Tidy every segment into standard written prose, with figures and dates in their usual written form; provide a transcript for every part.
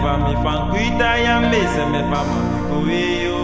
fami fan kuita ya mese me fama kuyo.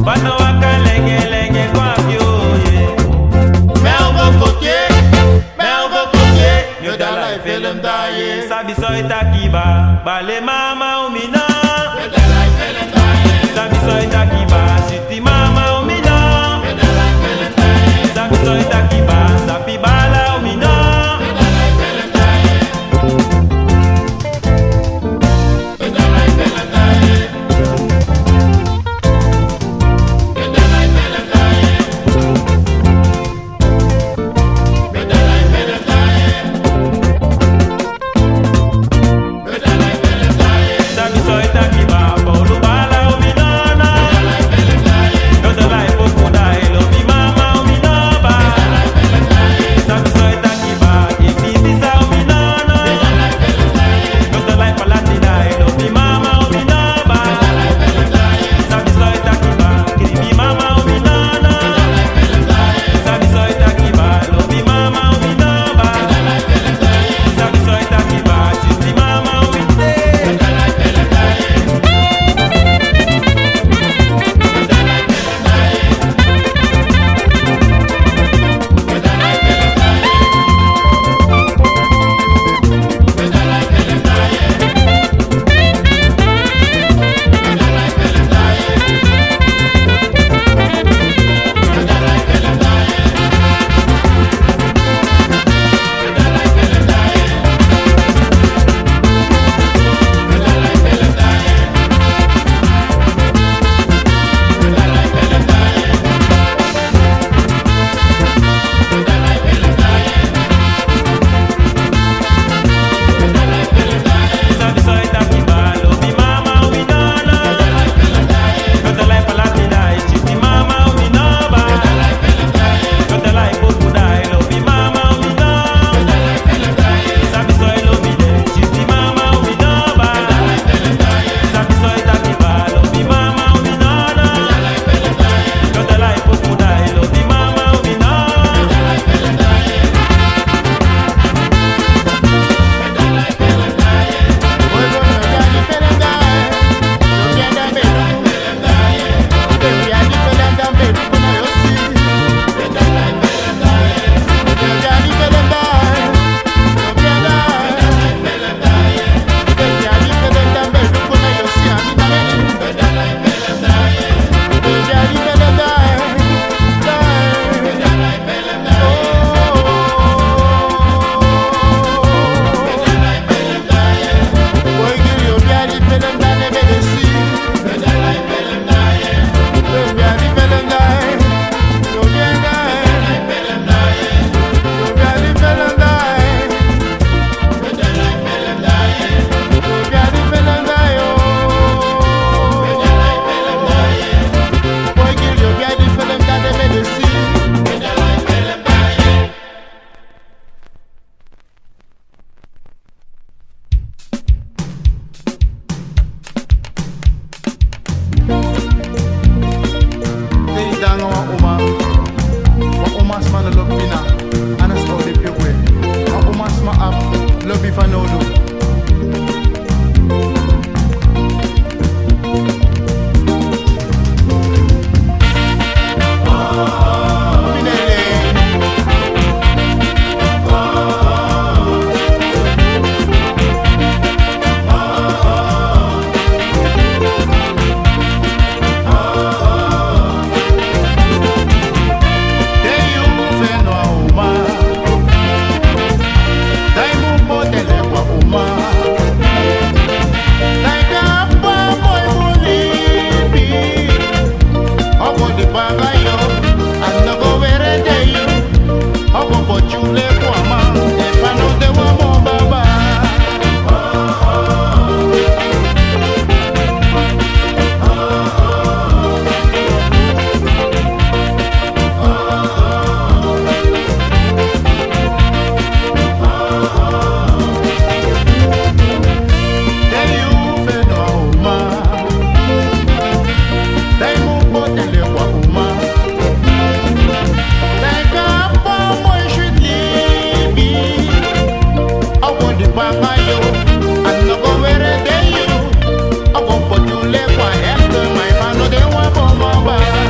Bata waka lenge lenge kwa kyo ye. Melgo koke, yo da life film da ye. Sabi so itakiba, bale mama umina. Yo da life film da ye. Sabi so itakiba, shiti mama umina. Yo da life film da ye. Sabi so itakiba, sapi bala umina. Yo da life film da ye. Yo da life film da ye. Yo da life film da ye. Yo da life film da ye. Yo da life film da ye. Sabi so itakiba, bolu bala umina. Yo da life okuda, elobi mama umina ba. Sabi so itakiba, ifisi sa umina. Yo da life palatina, elobi mama umina ba. Sabi so itakiba, kiribi mama umina. Sabi so itakiba, elobi mama umina ba. Sabi so itakiba, shiti mama umina. Sabi so itakiba, elobi mama umina. Yo da life palatina, shiti mama umina ba. Yo da life okuda, elobi mama umina. Sabi so elobi de, shiti mama umina ba. Sabi so itakiba, elobi mama umina. Yo da life okuda, elobi mama umina. Bye.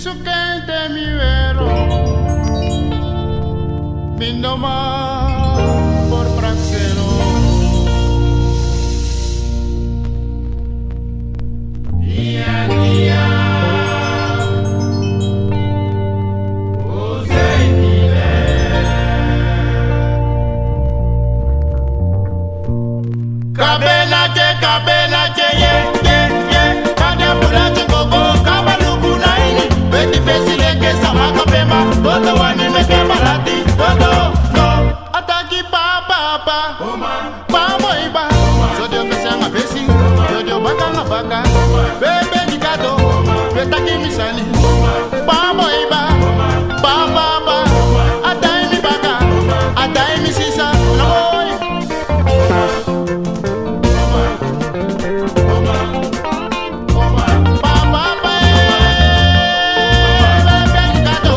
Sukente mi vero, Bindoma por praxero. Dia dia, usai dile. Kabé Naké, ye, kada bulache gogo, kabaluku na ini. Beti fesile ke sama kapema, todo wani meke balati, todo no. Ataki pa, boy ba. Jojo fesi anga fesi, jojo baka nga baka. Bebe ni kato, betaki misali. Pa boy ba, pa. Atai mi baka, atai mi sisa, no boy. Pa, bebe ni kato.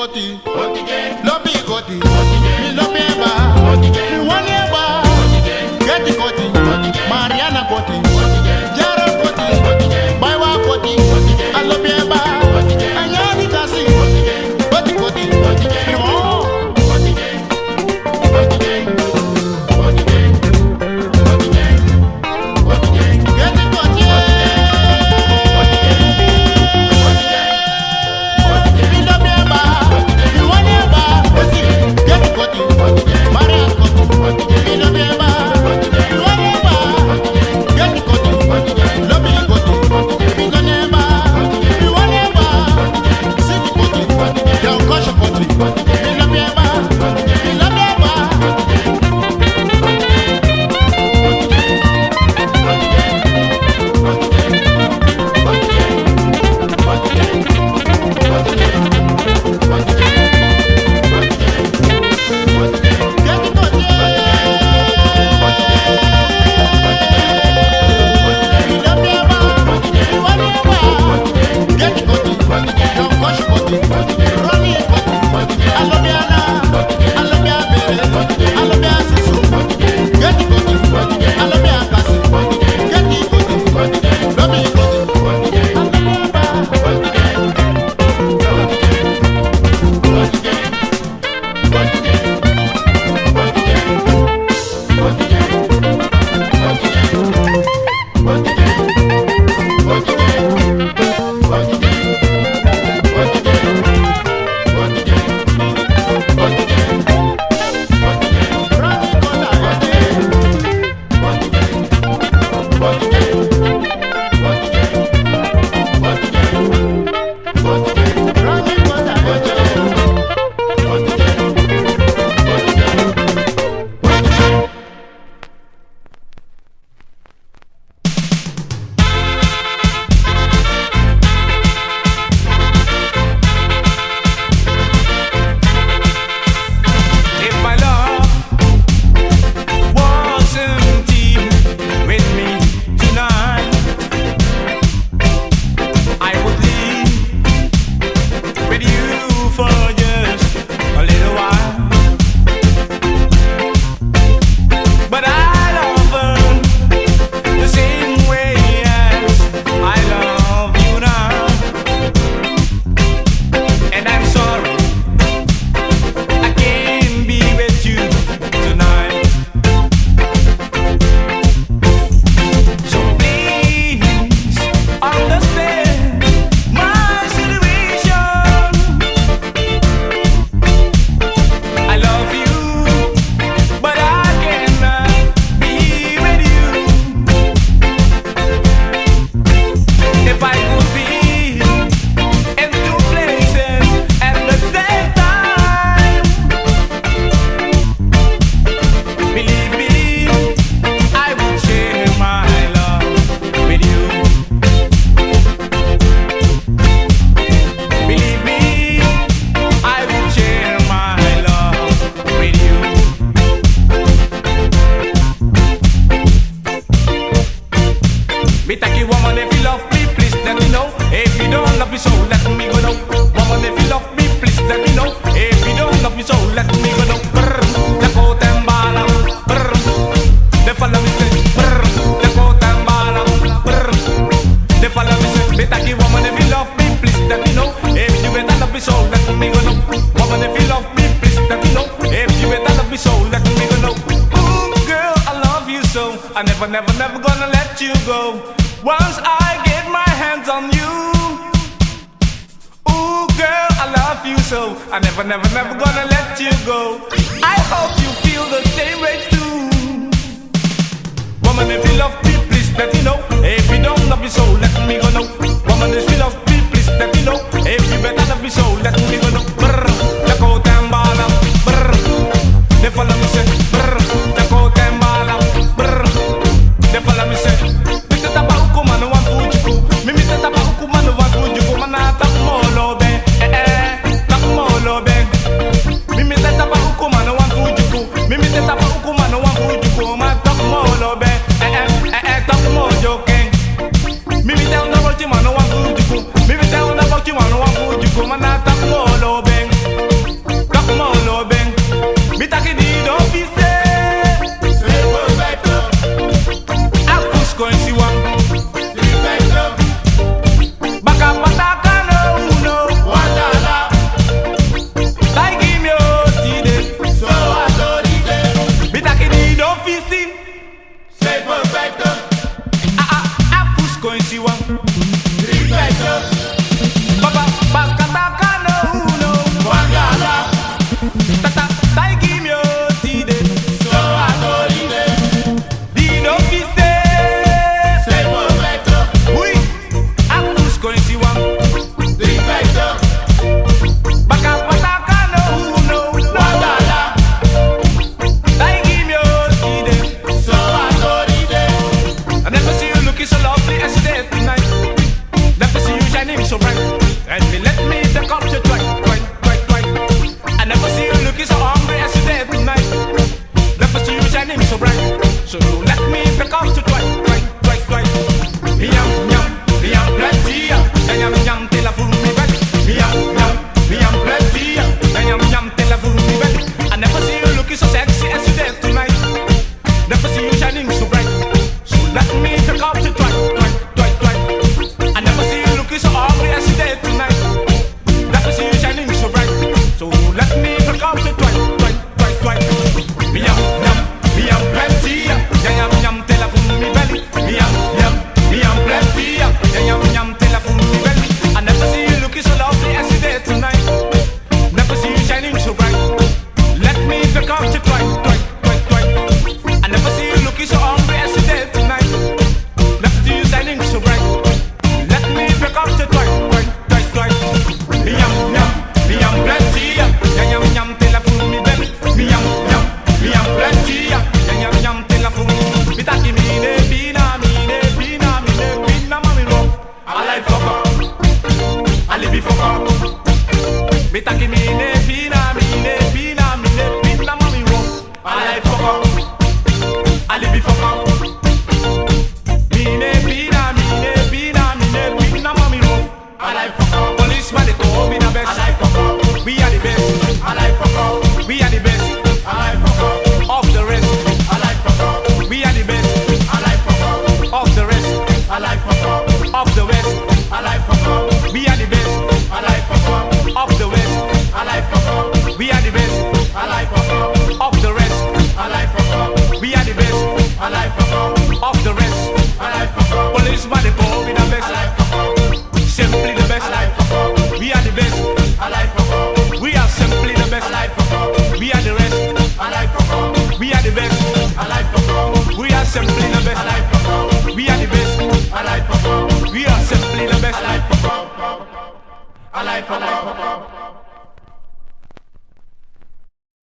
goti, lobby goti, me lobby eba, me one eba, get goti, Mariana goti, Jerrol goti, Baiwa goti, I lobby eba, Ayani kasi, goti goti, no. Never gonna let you go. Once I get my hands on you, ooh girl, I love you so. I never gonna let you go. I hope you feel the same way too. Woman, if you love me, please let me know. If you don't love me so, let me go know. Woman, if you love me, please let me know. If you better love me so, let me go know. Brr, the coat and ball up. Brr, they follow me say. Brr, the coat and ball up. Brr. They follow me say, Mr. Tabaco, man, one food you go. Me, Mr. Tabaco, man, one food you go. Man, I tap molo, ben, tap molo, ben. Me, Mr. Tabaco, man, one food you go. Me, Mr. Tabaco, man, one food you go. Man, tap molo, ben, tap molo, okay. Me, down the road, man, one food you go. Me, down the road, man, one food you go. Man, I tap molo, ben. Betaki mi